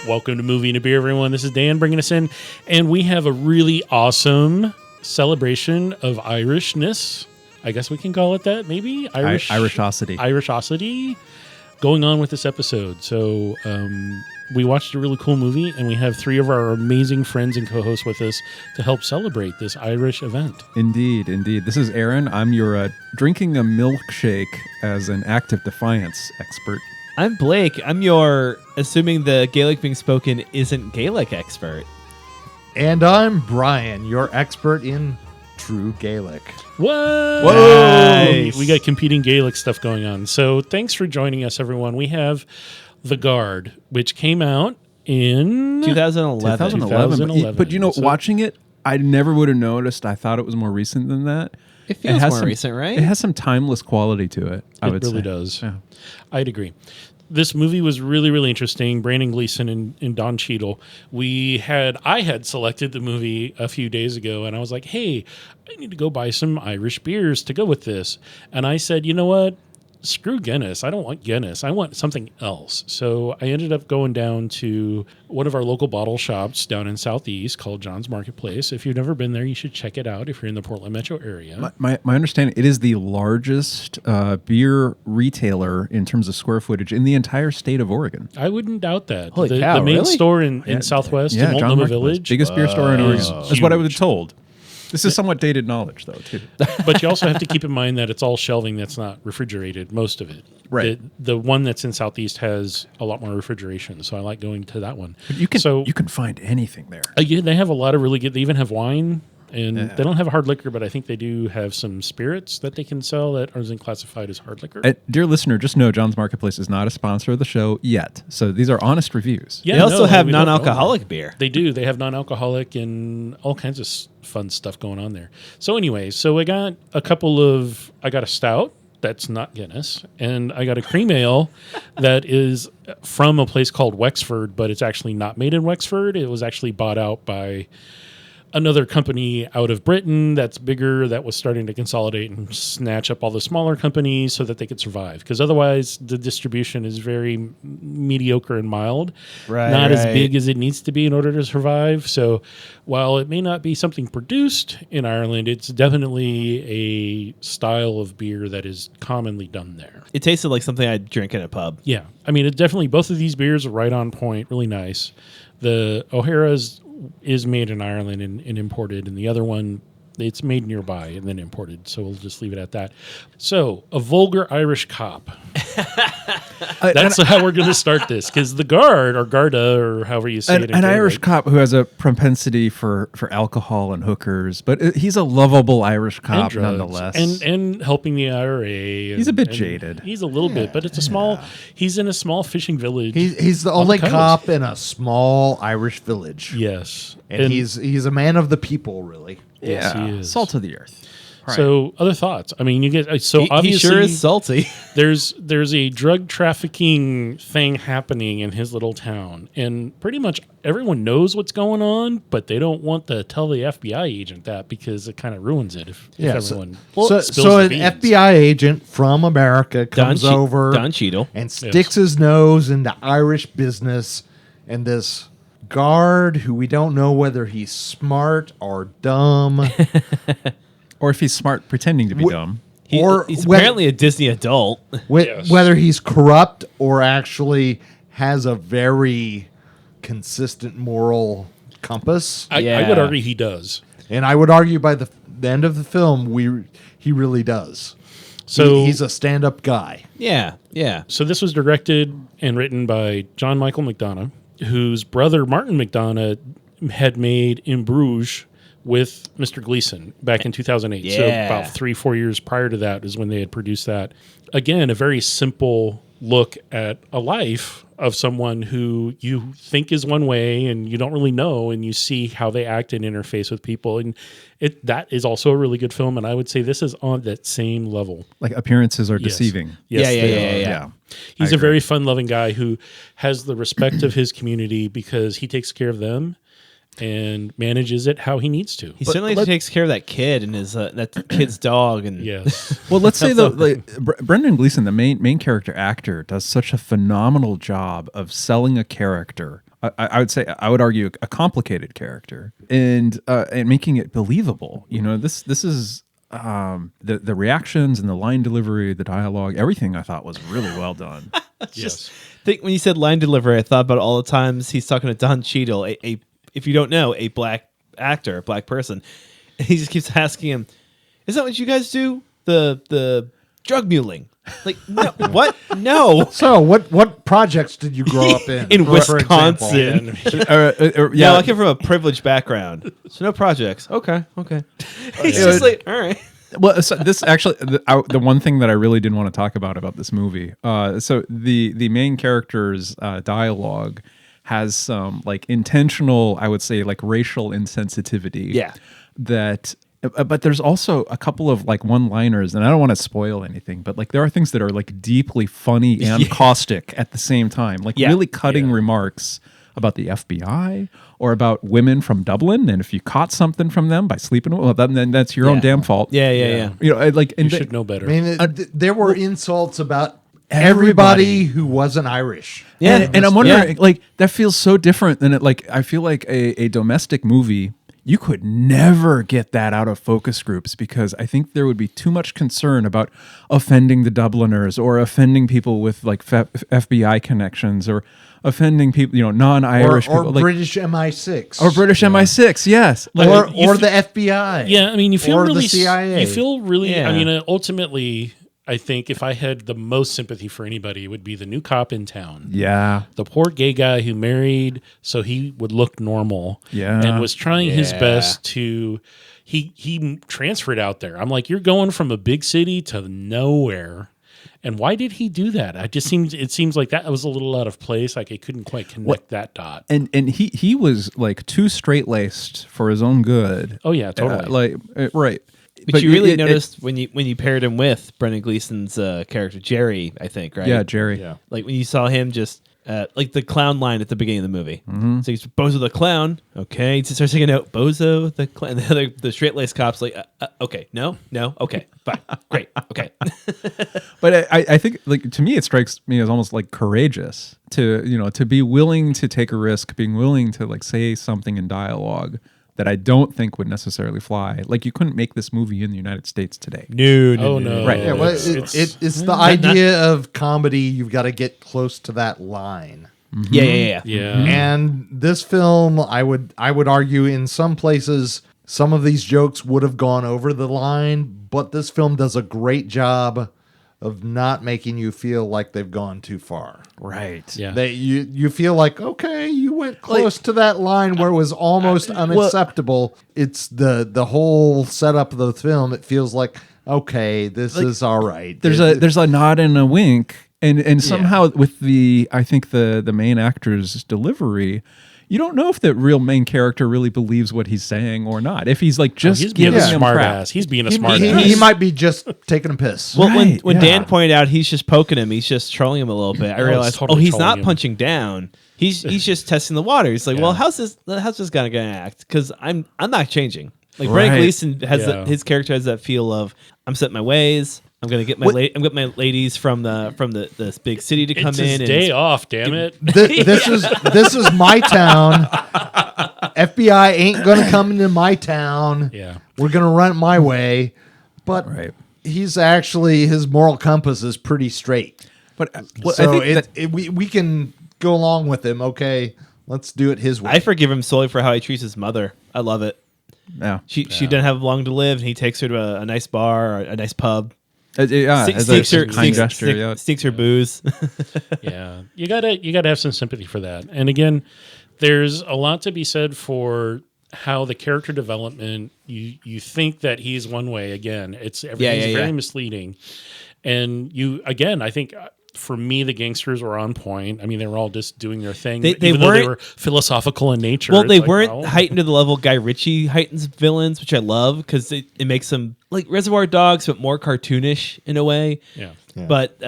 Welcome to Movie and a Beer, everyone. This is Dan bringing us in, and we have a really awesome celebration of Irishness. I guess we can call it that, maybe? Irishosity going on with this episode. So we watched a really cool movie, and we have three of our amazing friends and co-hosts with us to help celebrate this Irish event. Indeed, indeed. This is Aaron. I'm your drinking a milkshake as an act of defiance expert. I'm Blake. I'm your, assuming the Gaelic being spoken isn't Gaelic expert. And I'm Brian, your expert in true Gaelic. What? Whoa! Nice. We got competing Gaelic stuff going on. So thanks for joining us, everyone. We have The Guard, which came out in 2011. But you know, watching it, I never would have noticed. I thought it was more recent than that. It feels more recent, right? It has some timeless quality to it, I would say. It really does. Yeah. I'd agree. This movie was really, really interesting. Brandon Gleeson and Don Cheadle. I had selected the movie a few days ago, and I was like, hey, I need to go buy some Irish beers to go with this. And I said, you know what? Screw Guinness. I don't want Guinness. I want something else. So I ended up going down to one of our local bottle shops down in Southeast called John's Marketplace. If you've never been there, you should check it out if you're in the Portland metro area. My understanding, it is the largest beer retailer in terms of square footage in the entire state of Oregon. I wouldn't doubt that. Holy cow, the main really? store in Southwest, in John Multnomah Marketplace. Village. Biggest beer store in Oregon. That's what I was Huge. told. This is somewhat dated knowledge, though, too. But you also have to keep in mind that it's all shelving that's not refrigerated, most of it. Right. The one that's in Southeast has a lot more refrigeration, so I like going to that one. But you can find anything there. Yeah, they have a lot of really good, they even have wine, and they don't have hard liquor, but I think they do have some spirits that they can sell that isn't classified as hard liquor. Dear listener, just know John's Marketplace is not a sponsor of the show yet. So these are honest reviews. Yeah, They also have we don't non-alcoholic beer. They do. They have non-alcoholic and all kinds of fun stuff going on there. So anyway, I got a stout that's not Guinness, and I got a cream ale that is from a place called Wexford, but it's actually not made in Wexford. It was actually bought out by another company out of Britain that's bigger, that was starting to consolidate and snatch up all the smaller companies so that they could survive. Because otherwise, the distribution is very mediocre and mild. Not as big as it needs to be in order to survive. So while it may not be something produced in Ireland, it's definitely a style of beer that is commonly done there. It tasted like something I'd drink in a pub. Yeah. I mean, it definitely, both of these beers are right on point, really nice. The O'Hara's is made in Ireland and imported, and the other one, it's made nearby and then imported. So we'll just leave it at that. So, a vulgar Irish cop. That's how we're going to start this, because the Guard, or Garda, or however you say it. An Irish cop who has a propensity for alcohol and hookers, but he's a lovable Irish cop nonetheless. And helping the IRA. He's a bit jaded. He's a little bit, but it's he's in a small fishing village. He's the only cop in a small Irish village. Yes. And he's a man of the people, really. Yes, he is. Salt of the earth. Right. So, other thoughts? I mean, you get He obviously sure is salty. there's a drug trafficking thing happening in his little town, and pretty much everyone knows what's going on, but they don't want to tell the FBI agent that because it kind of ruins it if everyone spills so the an beans. FBI agent from America comes over Don Cheadle. and sticks his nose into Irish business, and this guard, who we don't know whether he's smart or dumb, Or if he's smart, pretending to be dumb. He's apparently a Disney adult. Whether he's corrupt or actually has a very consistent moral compass. I would argue he does. And I would argue by the end of the film, he really does. So he's a stand-up guy. Yeah. So this was directed and written by John Michael McDonough, whose brother Martin McDonough had made In Bruges with Mr. Gleeson back in 2008. Yeah. So about 3-4 years prior to that is when they had produced that. Again, a very simple look at a life of someone who you think is one way and you don't really know, and you see how they act and interface with people. And that is also a really good film, and I would say this is on that same level. Like appearances are deceiving. Yes, Yeah. they are. He's a very fun-loving guy who has the respect of his community because he takes care of them and manages it how he needs to. He certainly takes care of that kid and his that kid's dog. And Yes. Well, let's say though, Brendan Gleeson, the main character actor, does such a phenomenal job of selling a character I would say, I would argue, a complicated character, and making it believable. This is the reactions and the line delivery, the dialogue, everything I thought was really well done. Yes. Think when you said line delivery, I thought about all the times he's talking to Don Cheadle, a if you don't know, a black actor, a black person. And he just keeps asking him, "Is that what you guys do? The drug muling?" Like, no, what? No. So, what projects did you grow up in? In for example? Wisconsin. Yeah, Yeah, I came from a privileged background, so no projects. Okay. He's just like, all right. Well, so this actually, the one thing that I really didn't want to talk about this movie. So the main character's dialogue has some like intentional, I would say, like racial insensitivity. Yeah. But there's also a couple of like one-liners, and I don't want to spoil anything, but like there are things that are like deeply funny and caustic at the same time, like really cutting remarks about the FBI or about women from Dublin, and if you caught something from them by sleeping with them, then that's your own damn fault. Yeah. Like You should know better. I mean, there were insults about everybody who wasn't Irish. Yeah. And I'm wondering, like, that feels so different than it. Like, I feel like a domestic movie, you could never get that out of focus groups, because I think there would be too much concern about offending the Dubliners or offending people with like FBI connections or offending people, non-Irish or people, like, British MI6 or British MI6, yes, like, or the FBI. Yeah, I mean, you feel or really the CIA. You feel really. Yeah. I mean, ultimately, I think if I had the most sympathy for anybody, it would be the new cop in town. yeah, The poor gay guy who married so he would look normal. Yeah. And was trying his Yeah. best to. He transferred out there. I'm like, you're going from a big city to nowhere. And why did he do that? It seems like that was a little out of place. Like I couldn't quite connect that dot. and he was like too straight-laced for his own good. Oh yeah, totally. Right. But you really noticed when you paired him with Brendan Gleeson's character Jerry, I think, right? Yeah, Jerry. Yeah. Like when you saw him just like the clown line at the beginning of the movie. So he's Bozo the clown. Okay, he starts taking out Bozo the clown. The straight laced cops like, okay, no, okay, fine, great, okay. But I think, like, to me, it strikes me as almost like courageous to be willing to take a risk, being willing to like say something in dialogue that I don't think would necessarily fly. Like, you couldn't make this movie in the United States today. No. Right. Yeah, well, it's the idea of comedy. You've got to get close to that line. Yeah. Yeah. And this film, I would argue, in some places, some of these jokes would have gone over the line, but this film does a great job of not making you feel like they've gone too far. Right. Yeah. That you feel like, okay, you went close to that line where it was almost unacceptable. It's the whole setup of the film. It feels like, okay, this is all right. There's a nod and a wink, and somehow with I think the main actor's delivery, you don't know if the real main character really believes what he's saying or not. If he's like just he's being giving a him smart crap. ass. He's being a smart he, ass. he might be just taking a piss. Well, Right, when yeah. Dan pointed out he's just poking him, he's just trolling him a little bit. I he's realized, totally he's trolling not him. punching down. He's just testing the water. He's like, Yeah. well, how's this guy gonna act? Because I'm not changing. Like Brendan Right. Gleeson has Yeah. his character has that feel of I'm setting my ways. I'm gonna get my I'm getting my ladies from the big city to come It's in. his day off, damn it. This is my town. FBI ain't gonna come into my town. Yeah. We're gonna run it my way. But Right. he's actually, his moral compass is pretty straight. But So I think we can go along with him. Okay, let's do it his way. I forgive him solely for how he treats his mother. I love it. yeah, She doesn't have long to live, and he takes her to a nice bar or a nice pub. as Sneaks a kind gesture. Yeah. sneaks her booze. Yeah. You gotta have some sympathy for that. And again, there's a lot to be said for how the character development, you think that he's one way. Again, everything's very misleading. And I think for me, the gangsters were on point. I mean, they were all just doing their thing. They even though they weren't- were philosophical in nature. Well, It's they like, weren't well, heightened to the level Guy Ritchie heightens villains, which I love because it makes them like Reservoir Dogs, but more cartoonish in a way. Yeah. But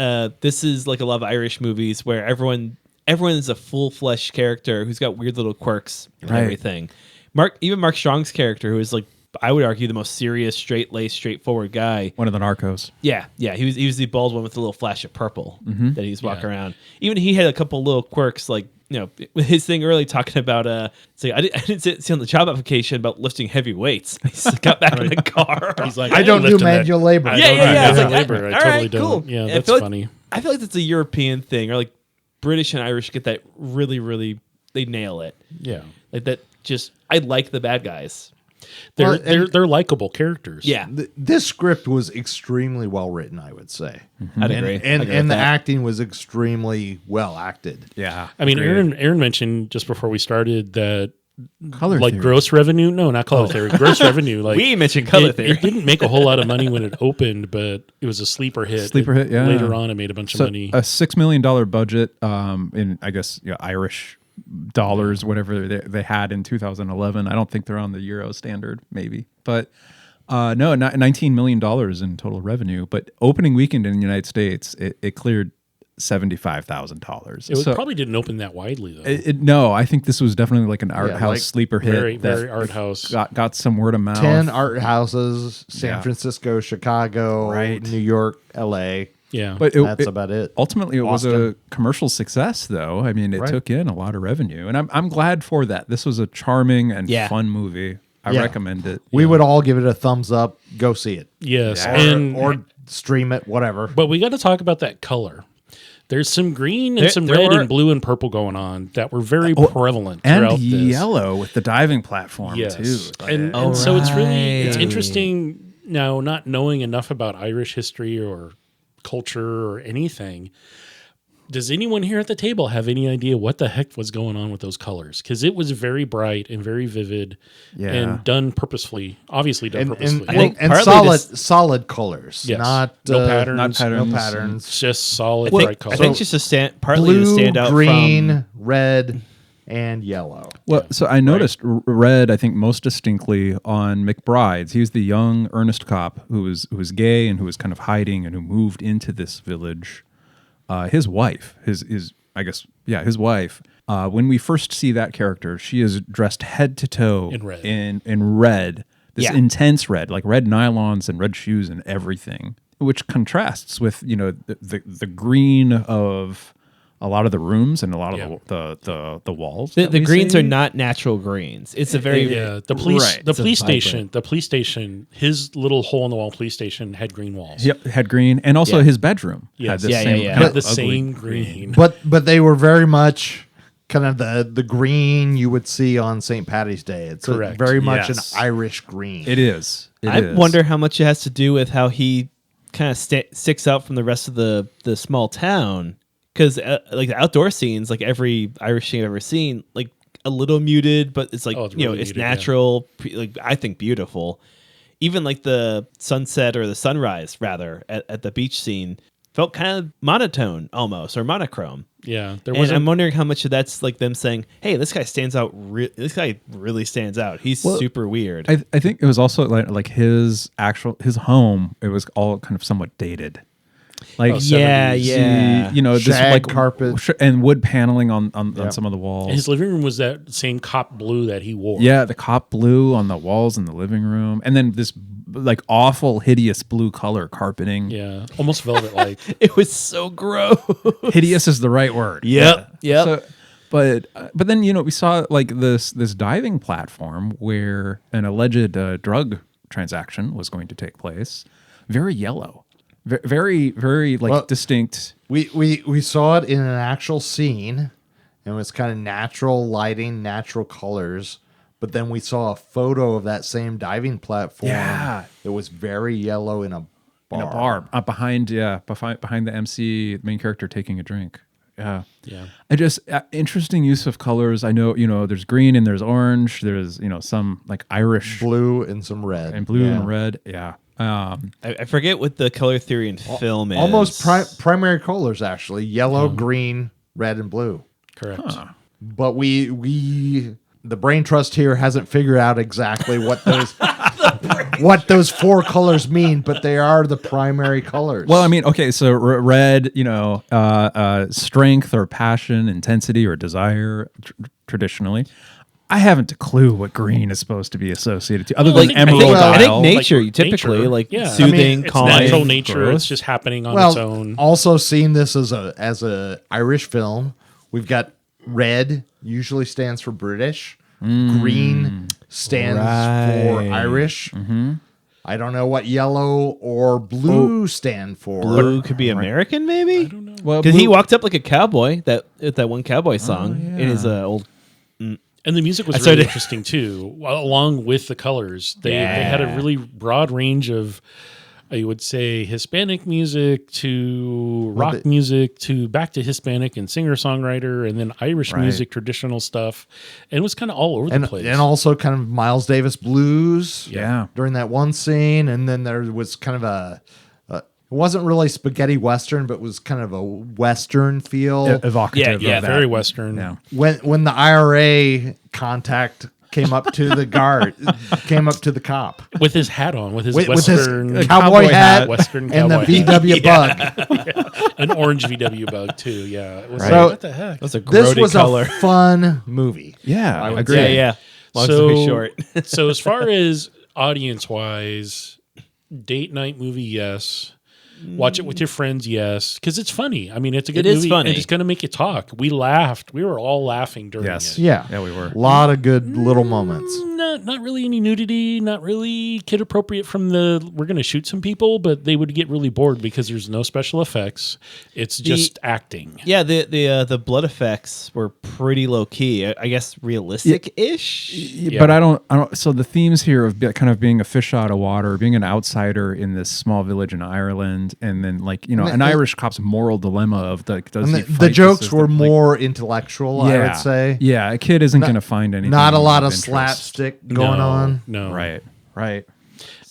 this is like a lot of Irish movies where everyone is a full fledged character who's got weird little quirks and Right. everything. Mark Strong's character, who is like I would argue the most serious, straight laced, straightforward guy. One of the narcos. Yeah. He was the bald one with a little flash of purple that he was walking around. Even he had a couple little quirks, like his thing early talking about saying I didn't see on the job application about lifting heavy weights. He got back in the car. He's like, I don't do lifted manual labor. I Yeah, don't yeah, do yeah. I was manual like, labor. I all totally right, don't. cool. Yeah, I that's feel like- funny. I feel like that's a European thing, or like British and Irish get that really, really. They nail it. Yeah. Like that. Just I like the bad guys. They're likable characters. Yeah, This script was extremely well written, I would say. I'd agree. And I'd agree with the that. acting was extremely well acted. Yeah. I mean, agreed. Aaron mentioned just before we started that Color like theory. gross revenue. No, not color theory. Gross revenue. Like We mentioned color theory. It didn't make a whole lot of money when it opened, but it was a sleeper hit. Sleeper hit, yeah. Later on, it made a bunch of money. A $6 million budget in, I guess, Irish dollars, whatever they had in 2011. I don't think they're on the Euro standard, maybe. But no, $19 million in total revenue. But opening weekend in the United States, it cleared $75,000. It probably didn't open that widely though. No, I think this was definitely like an art Yeah, house like sleeper hit. very, that very art house. Got some word of mouth. 10 art houses, San Yeah. Francisco, Chicago, Right. New York, LA. Yeah, But That's about it. Ultimately, it was a Austin. commercial success, though. I mean, it Right. took in a lot of revenue, and I'm glad for that. This was a charming and Yeah. fun movie. I Yeah. recommend it. We would all give it a thumbs up. Go see it. yes, Or stream it, whatever. but we got to talk about that color. There's some green and There- some there red were- and blue and purple going on that were very prevalent And throughout this. yellow with the diving platform Yes, too. and so it's right. interesting now, not knowing enough about Irish history or culture or anything. Does anyone here at the table have any idea what the heck was going on with those colors? Because it was very bright and very vivid, Yeah. and done purposefully. Obviously done And, purposefully. I think and partly solid colors. Yes. Not No patterns. not patterns. No patterns. It's just solid I bright think, colors. I think just to partly to Blue, stand out green, from. red, and yellow. Well, so I noticed red, I think, most distinctly on McBride's. He was the young earnest cop who was gay and who was kind of hiding and who moved into this village. His wife, his wife. When we first see that character, she is dressed head to toe In red. In red, this Yeah. intense red, like red nylons and red shoes and everything, which contrasts with the green of a lot of the rooms and a lot of the walls. The, that the we greens see. are not natural greens. It's a very yeah, the police, Right. the It's a police vibrant- station, his little hole in the wall police station had green walls. Yep, had green, and also Yeah. his bedroom Yes. had the Yeah, same, yeah, yeah. kind Had of the ugly same green. But they were very much kind of the green you would see on St. Patty's Day. It's Correct. very much Yes. an Irish green. It is. I wonder how much it has to do with how he kind of sticks out from the rest of the small town. Because like the outdoor scenes, like every Irish scene I've ever seen, like a little muted, but it's like Oh, it's really it's muted, yeah. natural. Like I think beautiful. Even like the sunset or the sunrise, rather, at the beach scene felt kind of monotone almost, or monochrome. Yeah, there And wasn't. I'm wondering how much of that's like them saying, "Hey, this guy stands out. This guy really stands out. He's super weird." I think it was also like his home. It was all kind of somewhat dated. Like yeah, 70s. yeah. this Shag like carpet. and wood paneling on some of the walls. His living room was that same cop blue that he wore. Yeah, the cop blue on the walls in the living room, and then this like awful, hideous blue color carpeting. Yeah, almost velvet like. It was so gross. Hideous is the right word. Yep. So, but then we saw like this diving platform where an alleged drug transaction was going to take place. Very yellow, very like Well, distinct. We saw it in an actual scene, and it was kind of natural lighting, natural colors. But then we saw a photo of that same diving platform. Yeah. It was very yellow in a bar. In a bar behind the MC main character taking a drink. Yeah. I just interesting use of colors. I know there's green and there's orange. There's some like Irish Blue and some red. and blue Yeah. and red. Yeah. I forget what the color theory in film is. Almost primary colors, actually. Yellow, green, red, and blue. Correct. But the brain trust here hasn't figured out exactly what those four colors mean, but they are the primary colors. Well, I mean, okay, so red, strength or passion, intensity or desire, traditionally. I haven't a clue what green is supposed to be associated to, other Well, than I think- emerald I think isle. nature, Like typically, nature. like Yeah. soothing, I mean, It's calm. natural nature. growth. It's just happening on its own. also seeing this as a Irish film, we've got red usually stands for British. Green stands for Irish. I don't know what yellow or blue stand for. Blue could be American, maybe. I don't know. Well, Because he walked up like a cowboy. That one cowboy song in his old. And the music was really interesting too. Along with the colors, they had a really broad range of, I would say, Hispanic music to rock music to back to Hispanic and singer-songwriter, and then Irish music, traditional stuff. And it was kind of all over the place. And also kind of Miles Davis blues during that one scene. And then there was kind of it wasn't really spaghetti Western, but was kind of a Western feel. Evocative. Yeah, of that. very Western. Yeah. When the IRA contact came up to the cop With his hat on, with his with Western his cowboy hat Western and the cowboy VW bug. an orange VW bug too. Yeah, it was Right. like, So- what the heck? That's a This grody was color. a fun movie. Yeah, I would agree. say. Yeah. Long story short. So as far as audience wise, date night movie, yes. Watch it with your friends, yes, because it's funny. I mean, it's a good It is movie. funny. And it's going to make you talk. We laughed. We were all laughing during Yes. it. Yeah, Yeah, we were. a lot of good little moments. Not really any nudity. Not really kid appropriate. From the we're going to shoot some people, but they would get really bored because there's no special effects. It's just acting. Yeah, the blood effects were pretty low key. I guess realistic-ish. Yeah. But I don't. So the themes here of kind of being a fish out of water, being an outsider in this small village in Ireland, and then an Irish cop's moral dilemma of does And he the fight jokes system? were more intellectual, I would say. Yeah, a kid isn't going to find anything. Not a lot of interest. slapstick going on. No. Right.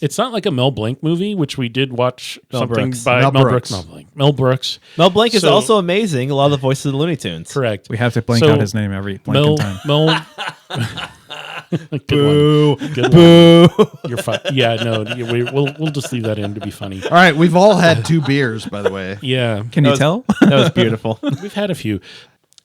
It's not like a Mel Blanc movie, which we did watch something Brooks. by Mel Mel Brooks. Brooks. Mel Brooks. Mel Blanc is So- also amazing. A lot of the voices of the Looney Tunes. Correct. We have to blank So, out his name every blanking time. Mel. Good one. Good one. You're fine. Yeah, no, we'll just leave that in to be funny. All right, we've all had 2 beers, by the way. Yeah, Can you tell? That was beautiful. we've had a few.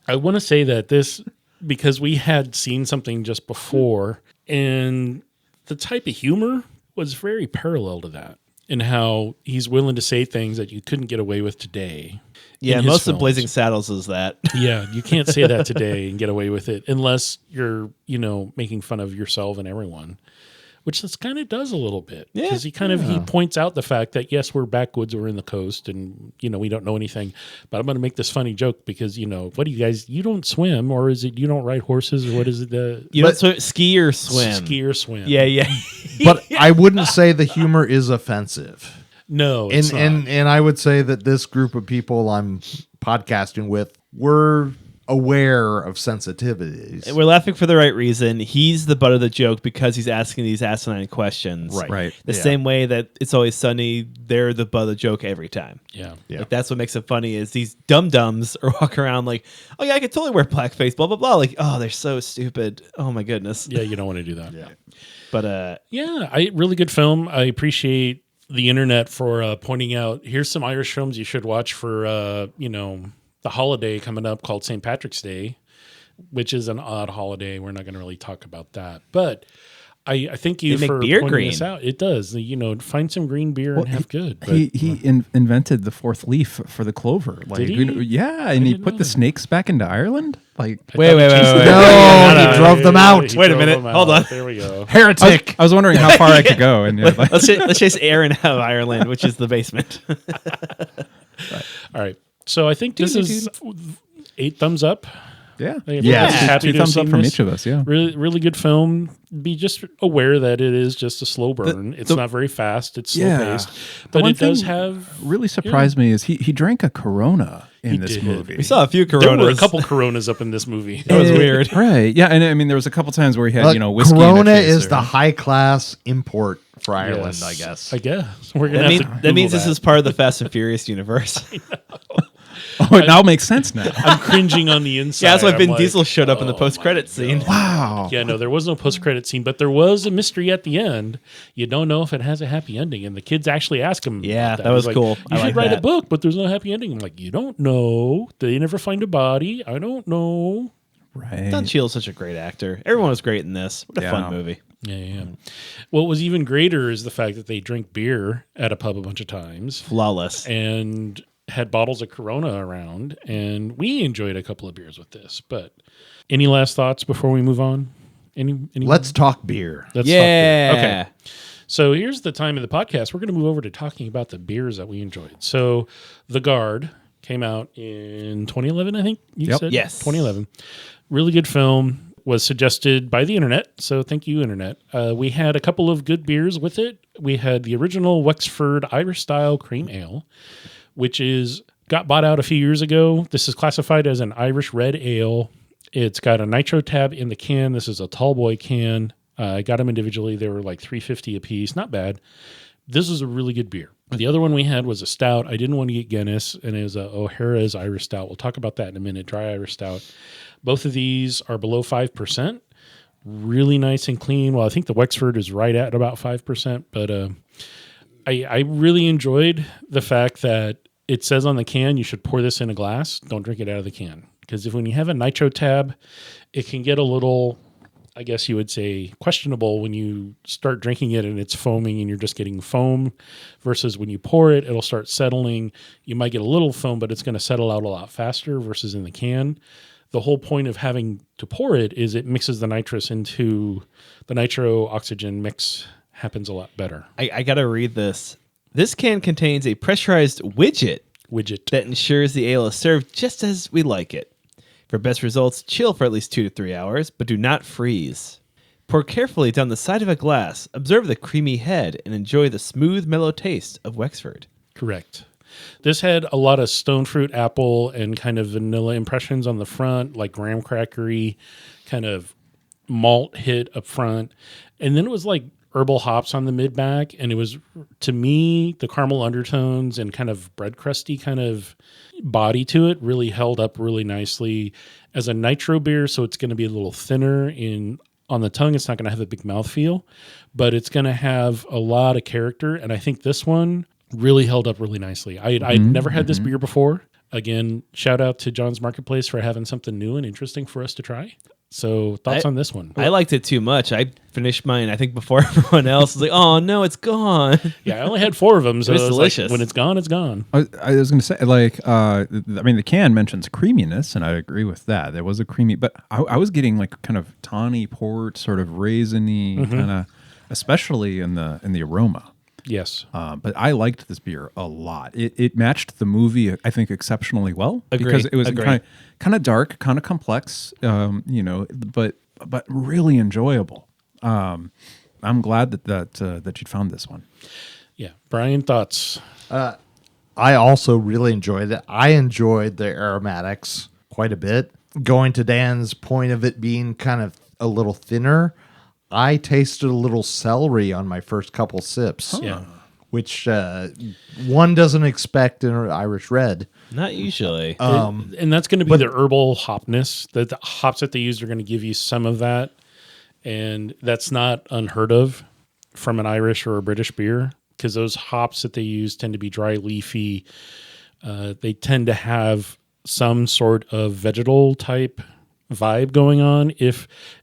I want to say that this, because we had seen something just before, and the type of humor was very parallel to that, and how he's willing to say things that you couldn't get away with today. Yeah, in his most of films. Blazing Saddles is that. Yeah, you can't say that today and get away with it unless you're, making fun of yourself and everyone, which this kind of does a little bit. Yeah. Because he points out the fact that, yes, we're backwoods, we're in the coast, and, we don't know anything. But I'm going to make this funny joke because, what do you guys, you don't swim, or is it you don't ride horses, or what is it? You don't ski or swim. Ski or swim. Yeah. But I wouldn't say the humor is offensive. No, it's not. And I would say that this group of people I'm podcasting with were aware of sensitivities. We're laughing for the right reason. He's the butt of the joke because he's asking these asinine questions. Right. The same way that It's Always Sunny, they're the butt of the joke every time. Yeah. Like, that's what makes it funny is these dum-dums are walking around like, oh yeah, I could totally wear blackface, blah, blah, blah. Like, oh, they're so stupid. Oh my goodness. Yeah, you don't want to do that. But really good film. I appreciate the internet for pointing out, here's some Irish films you should watch for, the holiday coming up called St. Patrick's Day, which is an odd holiday. We're not going to really talk about that. But I thank you They make for beer pointing green. this out. It does. Find some green beer and have good. But, He invented the 4th leaf for the clover. Like, Did he? Yeah, and he didn't put know the that. snakes back into Ireland. Like, wait. No, he drove them out. He Wait a drove minute. them out. Hold on. There we go. Heretic. I was wondering how far I could go, and let's chase Aaron out of Ireland, which is the basement. All right. So I think this is 8 thumbs up. yeah, Yes. Happy 2 to have thumbs up seen from this. each of us. Yeah, Really, really good film. Be just aware that it is just a slow burn. It's not very fast. It's slow paced, but one it does thing have. really surprised me is he drank a Corona in this did. movie. We saw a few There Coronas. were a couple Coronas up in this movie. That was weird. right? Yeah, and I mean there was a couple times where he had whiskey. in a Corona chaser. is the high class import for Ireland, Yes. I guess. I guess we're gonna That, have to. that means Google this is part of the Fast and Furious universe. Oh, it now makes sense now. I'm cringing on the inside. Yeah, that's why I'm Vin like, Diesel showed up in the oh post-credit scene. Wow. Yeah, no, there was no post-credit scene, but there was a mystery at the end. You don't know if it has a happy ending, and the kids actually ask him. Yeah, about that was He's like, cool. You I should like write a that. book, but there's no happy ending. I'm like, you don't know. They never find a body. I don't know. Right. Don Cheadle's such a great actor. Everyone was great in this. What a Yeah. fun movie. Yeah. What was even greater is the fact that they drink beer at a pub a bunch of times, Flawless. and had bottles of Corona around, and we enjoyed a couple of beers with this. But any last thoughts before we move on? Any Let's talk beer. Let's talk beer. Okay. So here's the time of the podcast. We're going to move over to talking about the beers that we enjoyed. So The Guard came out in 2011, I think you said? Yes. 2011. Really good film. Was suggested by the internet. So thank you, internet. We had a couple of good beers with it. We had the original Wexford Irish style cream ale, which got bought out a few years ago. This is classified as an Irish red ale. It's got a nitro tab in the can. This is a tall boy can. I got them individually. They were like $3.50 a piece. Not bad. This is a really good beer. The other one we had was a stout. I didn't want to get Guinness, and it was a O'Hara's Irish stout. We'll talk about that in a minute. Dry Irish stout. Both of these are below 5%. Really nice and clean. Well, I think the Wexford is right at about 5%, but I really enjoyed the fact that it says on the can you should pour this in a glass. Don't drink it out of the can. Because when you have a nitro tab, it can get a little, I guess you would say, questionable when you start drinking it and it's foaming and you're just getting foam versus when you pour it, it'll start settling. You might get a little foam, but it's going to settle out a lot faster versus in the can. The whole point of having to pour it is it mixes the nitrous into the nitro oxygen mix happens a lot better. I got to read this. This can contains a pressurized widget that ensures the ale is served just as we like it. For best results, chill for at least 2 to 3 hours, but do not freeze. Pour carefully down the side of a glass, observe the creamy head, and enjoy the smooth, mellow taste of Wexford. Correct. This had a lot of stone fruit, apple, and kind of vanilla impressions on the front, like graham crackery, kind of malt hit up front. And then it was like herbal hops on the mid-back. And it was, to me, the caramel undertones and kind of bread crusty kind of body to it really held up really nicely as a nitro beer. So it's going to be a little thinner on the tongue. It's not going to have a big mouthfeel, but it's going to have a lot of character. And I think this one really held up really nicely. I'd never had this beer before. Again, shout out to John's Marketplace for having something new and interesting for us to try. So thoughts on this one? I liked it too much. I finished mine, I think, before everyone else. I was like, oh, no, it's gone. Yeah, I only had 4 of them. So It was delicious. Like, when it's gone, it's gone. I was going to say, the can mentions creaminess, and I agree with that. There was a creamy, but I was getting like kind of tawny port, sort of raisiny, kind of, especially in the aroma. Yes. But I liked this beer a lot. It matched the movie, I think, exceptionally well. Because it was kind of dark, kind of complex, but really enjoyable. I'm glad that you'd found this one. Yeah. Brian, thoughts? I also really enjoyed it. I enjoyed the aromatics quite a bit. Going to Dan's point of it being kind of a little thinner, I tasted a little celery on my first couple sips. Yeah. Which one doesn't expect in an Irish red. Not usually. And that's going to be the herbal hopness. The hops that they use are going to give you some of that. And that's not unheard of from an Irish or a British beer, because those hops that they use tend to be dry, leafy. They tend to have some sort of vegetal type vibe going on.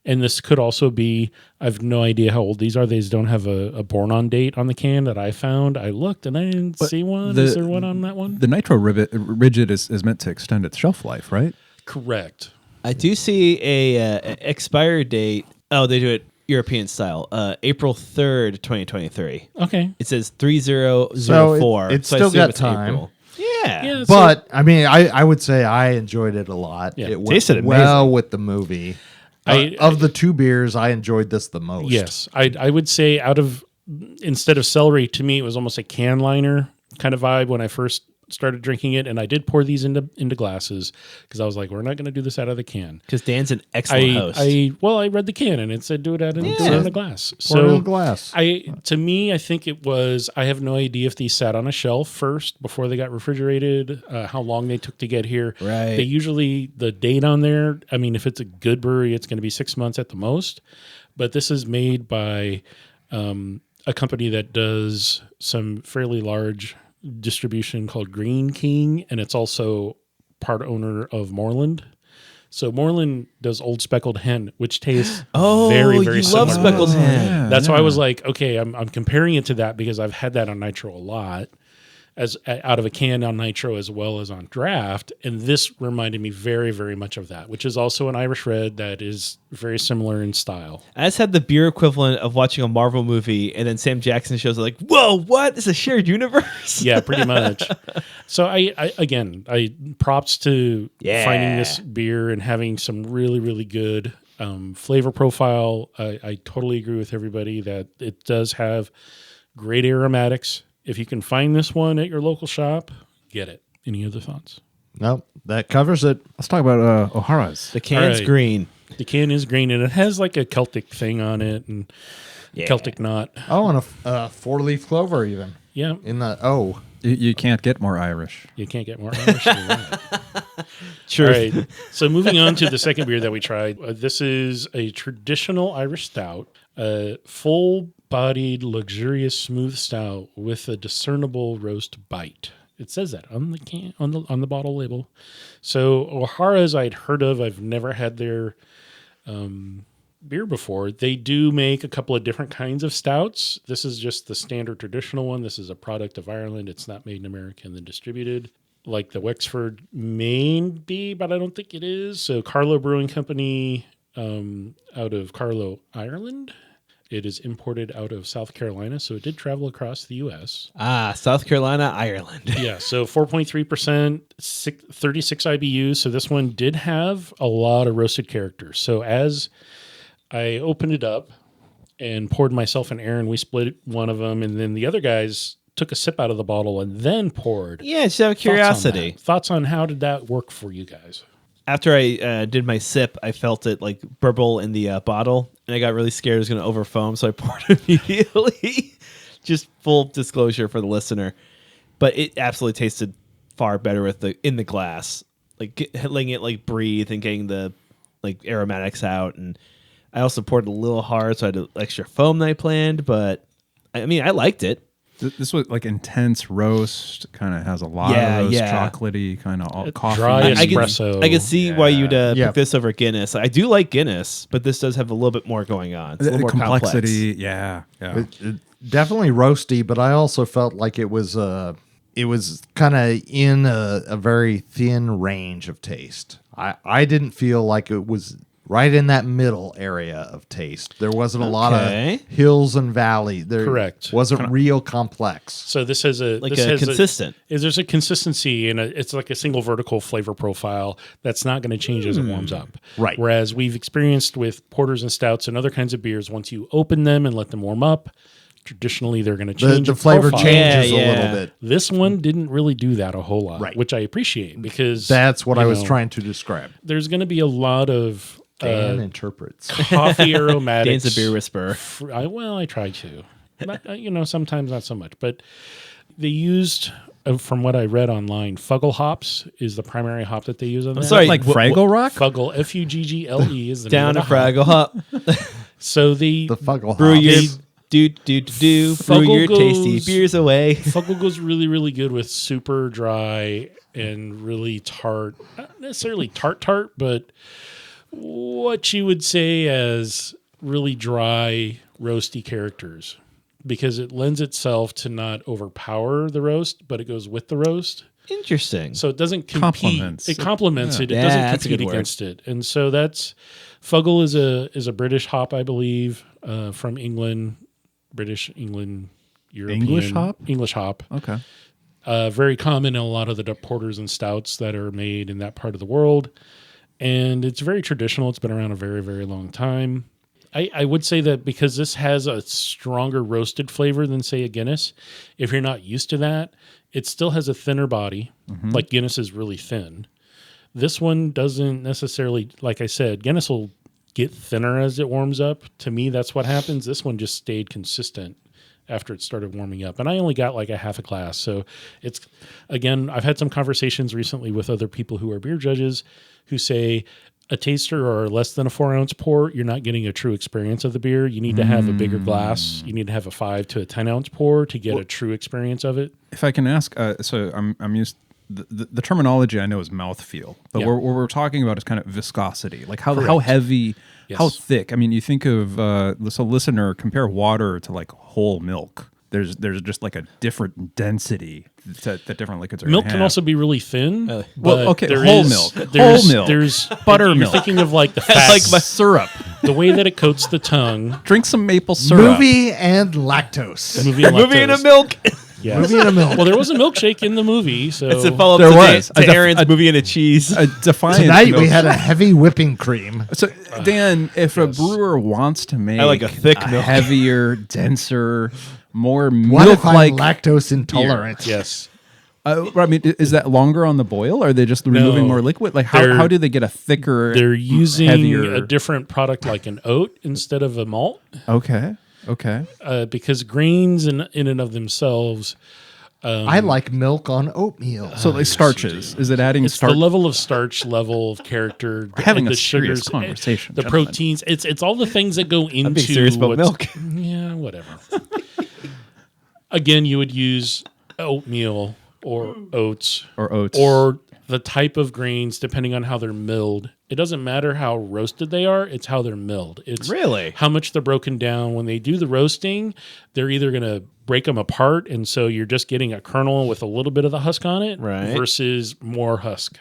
And this could also be, I have no idea how old these are. These don't have a born on date on the can that I found. I looked and I didn't see one. Is there one on that one? The Nitro Rigid is meant to extend its shelf life, right? Correct. I do see a expire date. Oh, they do it European style. April 3rd, 2023. Okay. It says 3004. It's so I still assume got it's time. April. Yeah. But I mean, I would say I enjoyed it a lot. Yeah, it went tasted well amazing. with the movie. Of the 2 beers, I enjoyed this the most. Yes. I would say instead of celery, to me, it was almost a can liner kind of vibe when I first started drinking it. And I did pour these into glasses because I was like, we're not going to do this out of the can. Because Dan's an excellent host. I read the can and it said do it out in a glass. Pour it in a glass. To me, I think it was, I have no idea if these sat on a shelf first before they got refrigerated, how long they took to get here. Right. They usually, the date on there, I mean, if it's a good brewery, it's going to be 6 months at the most. But this is made by a company that does some fairly large distribution called Green King, and it's also part owner of Moreland. So Moreland does Old Speckled Hen, which tastes very, very you similar. love Speckled Hen. That's why I was like, okay, I'm comparing it to that because I've had that on Nitro a lot. as out of a can on nitro as well as on draft. And this reminded me very, very much of that, which is also an Irish red that is very similar in style. I just had the beer equivalent of watching a Marvel movie, and then Sam Jackson shows up like, whoa, what? It's a shared universe? Yeah, pretty much. So I props to Yeah. finding this beer and having some really, really good flavor profile. I totally agree with everybody that it does have great aromatics. If you can find this one at your local shop, get it. Any other thoughts? Nope, that covers it. Let's talk about O'Hara's. The can's All right. green. The can is green, and it has like a Celtic thing on it, and Celtic knot. Oh, and a 4-leaf clover even. Yeah, In the You can't get more Irish. you can't get more Irish than that. Sure. All right. So moving on to the second beer that we tried. This is a traditional Irish stout, a full-bodied, luxurious, smooth stout with a discernible roast bite. It says that on the can, on the bottle label. So O'Hara's I'd heard of. I've never had their beer before. They do make a couple of different kinds of stouts. This is just the standard traditional one. This is a product of Ireland. It's not made in America and then distributed. Like the Wexford may be, but I don't think it is. So Carlow Brewing Company out of Carlow, Ireland. It is imported out of South Carolina, so it did travel across the U.S. South Carolina, Ireland. Yeah, so 4.3%, 36 IBUs. So this one did have a lot of roasted characters. So as I opened it up and poured myself and Aaron, we split one of them, and then the other guys took a sip out of the bottle and then poured. Yeah, just out of curiosity. Thoughts on how did that work for you guys? After I did my sip, I felt it like burble in the bottle, and I got really scared it was going to overfoam, so I poured it immediately. Just full disclosure for the listener. But it absolutely tasted far better with in the glass, like letting it like breathe and getting the like aromatics out. And I also poured it a little hard, so I had extra foam than I planned. But I mean, I liked it. This was like intense roast, kind of has a lot of roast, chocolatey, kind of coffee. Dry espresso. I can see why you'd Yeah. pick this over Guinness. I do like Guinness, but this does have a little bit more going on. It's a little more complexity, complex. yeah. it definitely roasty, but I also felt like it was kind of in a very thin range of taste. I didn't feel like it was right in that middle area of taste. There wasn't a lot of hills and valleys. There Correct. wasn't real complex. So this has a consistent. There's a consistency and it's like a single vertical flavor profile that's not going to change as it warms up. Right. Whereas we've experienced with porters and stouts and other kinds of beers, once you open them and let them warm up, traditionally they're going to change The flavor profile. changes Yeah, a yeah. little bit. This one didn't really do that a whole lot, Right. which I appreciate because That's what you I was know, trying to describe. There's going to be a lot of Dan interprets. coffee aromatics. Dan's a beer whisperer. I try to. But, sometimes not so much. But they used, from what I read online, Fuggle hops is the primary hop that they use on that. sorry, Like Fraggle Rock? Fuggle, Fuggle is the Down name a of the hop. Fraggle hop. So the The Fuggle Brew hops. your brew Fuggle your tasty goes- beers away. Fuggle goes really, really good with super dry and really tart. Not necessarily tart, but what you would say as really dry, roasty characters. Because it lends itself to not overpower the roast, but it goes with the roast. Interesting. So it doesn't compete. Complements. It complements it. It Yeah, doesn't that's a compete good word. against it. And so that's Fuggle is a British hop, I believe, from England, British England, European English hop? English hop. Okay. Very common in a lot of the porters and stouts that are made in that part of the world. And it's very traditional. It's been around a very, very long time. I would say that because this has a stronger roasted flavor than, say, a Guinness, if you're not used to that, it still has a thinner body. Like Guinness is really thin. This one doesn't necessarily, like I said, Guinness will get thinner as it warms up. To me, that's what happens. This one just stayed consistent after it started warming up. And I only got like a half a glass. So it's, again, I've had some conversations recently with other people who are beer judges who say a taster or less than a 4-ounce pour, you're not getting a true experience of the beer. You need to have a bigger glass. You need to have a 5 to a 10-ounce pour to get a true experience of it. If I can ask, so I'm used. The terminology I know is mouthfeel, but Yeah. what we're talking about is kind of viscosity, like how heavy, Yes. how thick. I mean, you think of so listener compare water to like whole milk. there's just like a different density that different liquids are. Milk gonna can have. also be really thin. Well, but okay, there whole is- milk, There's, whole milk, There's buttermilk. You're thinking of like the I fats, like my syrup. the way that it coats the tongue. Drink some maple syrup. Movie and lactose. Movie and Movie and a lactose. milk. Yes. Movie and a milk. Well, there was a milkshake in the movie, so It's a follow up There to, was. to Aaron's movie and a cheese. A defiant Tonight milk. we had a heavy whipping cream. So, Dan, if a brewer wants to make I like a thick milk. heavier, denser, more What if I'm milk-like, lactose intolerant? yes. I mean, is that longer on the boil? Or are they just removing more liquid? Like, how do they get a thicker? They're using heavier? a different product like an oat instead of a malt, Okay. because grains in and of themselves. I like milk on oatmeal. So like starches. Is it adding It's starch? the level of starch, level of character, We're having the a serious sugars, conversation, the gentlemen. proteins. It's all the things that go into I'm being serious about what's- milk. Yeah, whatever. Again, you would use oatmeal or oats or oats. or the type of grains, depending on how they're milled. It doesn't matter how roasted they are; it's how they're milled. It's Really? how much they're broken down. When they do the roasting, they're either going to break them apart, and so you're just getting a kernel with a little bit of the husk on it, Right. versus more husk.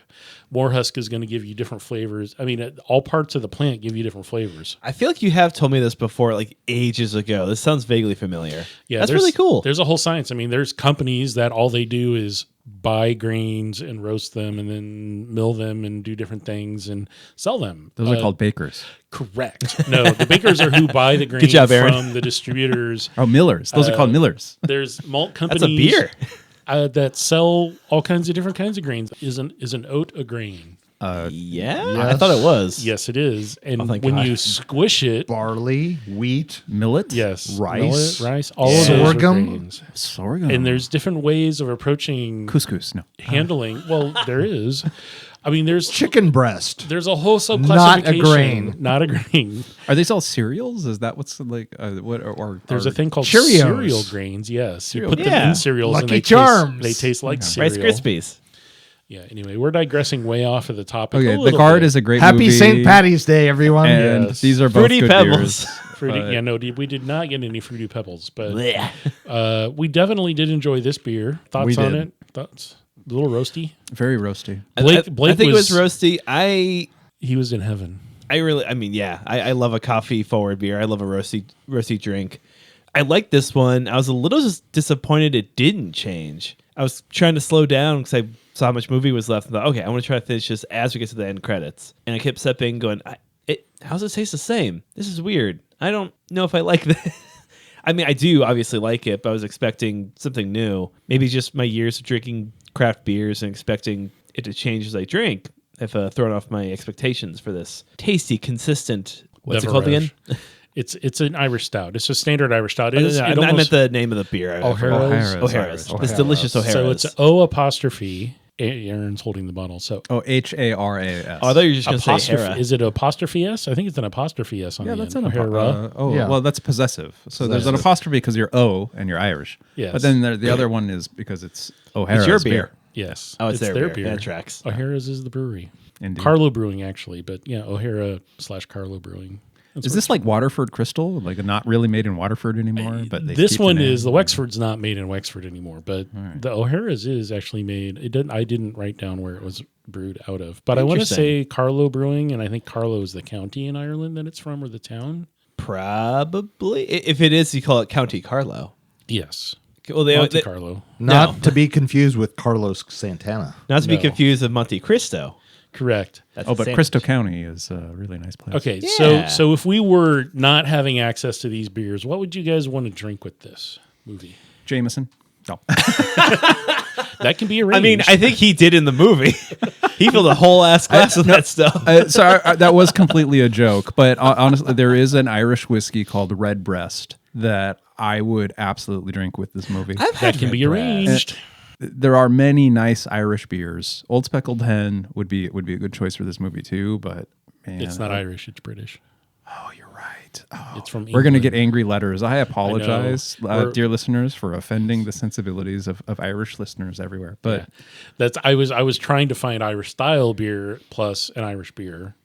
More husk is going to give you different flavors. I mean, all parts of the plant give you different flavors. I feel like you have told me this before, like ages ago. This sounds vaguely familiar. Yeah, That's there's- really cool. There's a whole science. I mean, there's companies that all they do is buy grains and roast them and then mill them and do different things and sell them. Those are called bakers. Correct. No, the bakers are who buy the grain job, Aaron. from the distributors. Oh, Millers. Those are called Millers. There's malt That's companies a beer. that sell all kinds of different kinds of grains. Is an oat a grain? Yeah? I thought it was. Yes, it is. And thank when God. you squish it, Barley, wheat, Millet? yes, Rice. millet, rice, all of those are Sorghum. grains. Sorghum. And there's different ways of approaching couscous. No. handling. Well, there is. I mean, there's chicken breast. there's a whole subclassification. Not a grain. Not a grain. Are these all cereals? Is that what's like what or There's a thing called Cheerios. cereal grains. Yes, you put them Yeah. in cereals and Lucky they Charms. taste like cereal. Rice Krispies. Yeah. Anyway, we're digressing way off of the topic. Okay, a The little Guard bit. is a great Happy movie. St. Patty's Day, everyone. And Yes. these are both Fruity good Pebbles. beers. fruity. but- Yeah, no, we did not get any fruity pebbles, but Blech. we definitely did enjoy this beer. Thoughts We on did. it? Thoughts? A little roasty. Very roasty. Blake I think was, it was roasty. He was in heaven. I love a coffee forward beer. I love a roasty drink. I like this one. I was a little just disappointed it didn't change. I was trying to slow down because I saw how much movie was left and thought, okay, I want to try to finish this as we get to the end credits. And I kept stepping, going, how does it taste the same? This is weird. I don't know if I like this. I mean, I do obviously like it, but I was expecting something new. Maybe just my years of drinking craft beers and expecting it to change as I drink. I've thrown off my expectations for this tasty, consistent. What's it called again? It's an Irish stout. It's a standard Irish stout. I meant the name of the beer. O'Hara's. O'Hara's. O'Hara's. This delicious O'Hara's. So it's O apostrophe. Aaron's holding the bottle. So Oh, HARAS. Oh, I thought you were just going to say apostrophe. Hera. Is it apostrophe S? I think it's an apostrophe S on Yeah, the that's end. an O'Hara. Yeah. well, that's possessive. So there's an apostrophe because you're O and you're Irish. Yes. But then the other one is because it's O'Hara's It's your beer. Yes. Oh, it's their beer. That tracks. O'Hara's is the brewery. Indeed. Carlo Brewing, actually. But yeah, O'Hara/Carlo Brewing. That's Is what this like Waterford Crystal? Like not really made in Waterford anymore? But they this keep the one name? is the Wexford's not made in Wexford anymore, but the O'Hara's is actually made. It didn't. I didn't write down where it was brewed out of, but I want to say Carlo Brewing, and I think Carlo is the county in Ireland that it's from, or the town. Probably. If it is, you call it County Carlo. Yes, Well, Monte Carlo. Not to be confused with Carlos Santana. Not to be No. confused with Monte Cristo. Correct. That's Oh, a but sandwich. Cristo County is a really nice place. Okay, Yeah. so if we were not having access to these beers, what would you guys want to drink with this movie? Jameson. No. That can be arranged. I mean, I think he did in the movie. He filled a whole ass glass of that stuff. That was completely a joke. But honestly, there is an Irish whiskey called Redbreast that I would absolutely drink with this movie. that can be arranged. There are many nice Irish beers. Old Speckled Hen would be a good choice for this movie too. But man, It's not Irish; it's British. Oh, you're right. Oh. It's from. We're going to England. get angry letters. I apologize, We're- dear listeners, for offending the sensibilities of Irish listeners everywhere. But That's I was trying to find Irish style beer plus an Irish beer.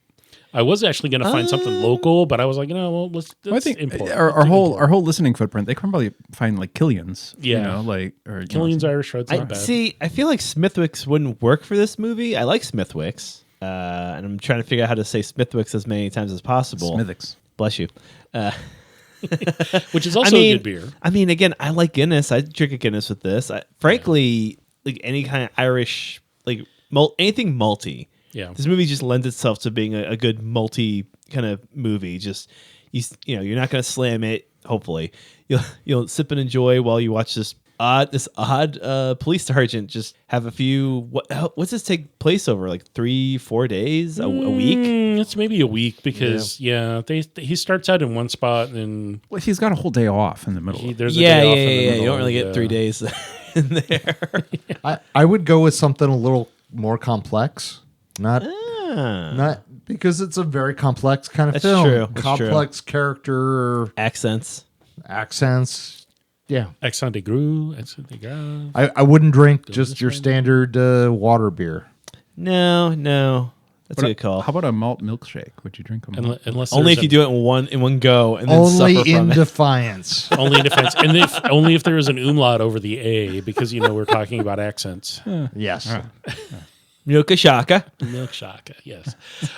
I was actually going to find something local, but I was like, well, let's I think import. our whole listening footprint, they can probably find like Killian's. Yeah. You know, like or Killian's Irish Red's not bad. See, I feel like Smithwick's wouldn't work for this movie. I like Smithwick's, and I'm trying to figure out how to say Smithwick's as many times as possible. Smithwick's. Bless you. Which is also a good beer. I mean, again, I like Guinness. I drink a Guinness with this. Frankly, like any kind of Irish, like anything malty. Yeah. This movie just lends itself to being a good multi kind of movie. Just you know, you're not going to slam it. Hopefully, you'll sip and enjoy while you watch this odd police sergeant just have a few. What's this take place over? Like 3-4 days, a week? It's maybe a week because he starts out in one spot and Well, he's got a whole day off in the middle. there's a day off in the middle. You don't really get 3 days in there. I would go with something a little more complex. Not because it's a very complex kind of That's film. true. That's Complex character Accents. Yeah. Accent de Gru, accent de Gras. I wouldn't drink just your standard water beer. No. That's a good call. How about a malt milkshake? Would you drink a malt? Unless Only there's if you do it in one go and then Only suffer in from it. defiance. only in defense, and only if there is an umlaut over the A, because we're talking about accents. Yes. Milka Shaka. Milk shaka, yes.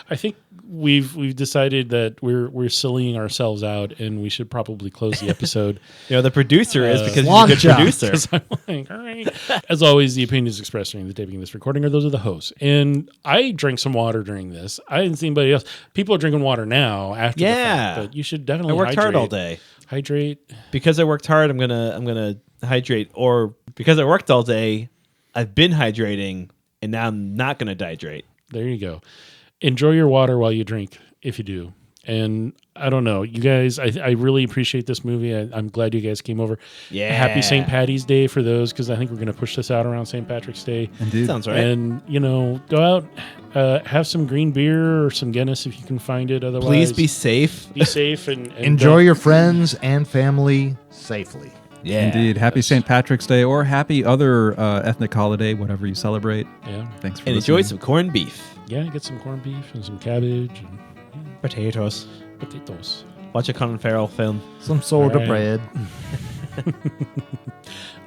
I think we've decided that we're sillying ourselves out, and we should probably close the episode. The producer is because he's a long good shot. producer. 'Cause I'm like, all right. As always, the opinions expressed during the taping of this recording are those of the hosts. And I drank some water during this. I didn't see anybody else. People are drinking water now after the fact, but you should definitely I worked hydrate. hard all day. Hydrate. Because I worked hard, I'm gonna hydrate. Or because I worked all day, I've been hydrating, and now I'm not gonna dehydrate. There you go. Enjoy your water while you drink, if you do. And I don't know, you guys, I really appreciate this movie. I'm glad you guys came over. Yeah. Happy St. Patty's Day for those, because I think we're going to push this out around St. Patrick's Day. Indeed. Sounds right. And, go out, have some green beer or some Guinness if you can find it. Otherwise, Please be safe. Be safe and Enjoy your friends and family safely. Yeah. Indeed. Happy St. Patrick's Day or happy other ethnic holiday, whatever you celebrate. Yeah. Thanks for And listening. enjoy some corned beef. Yeah, get some corned beef and some cabbage and Potatoes. potatoes. Watch a Colin Farrell film. Some soda All right. bread.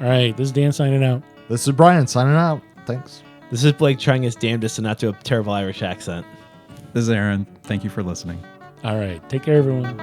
All right, this is Dan signing out. This is Brian signing out. Thanks. This is Blake trying his damnedest to not do a terrible Irish accent. This is Aaron. Thank you for listening. All right, take care, everyone.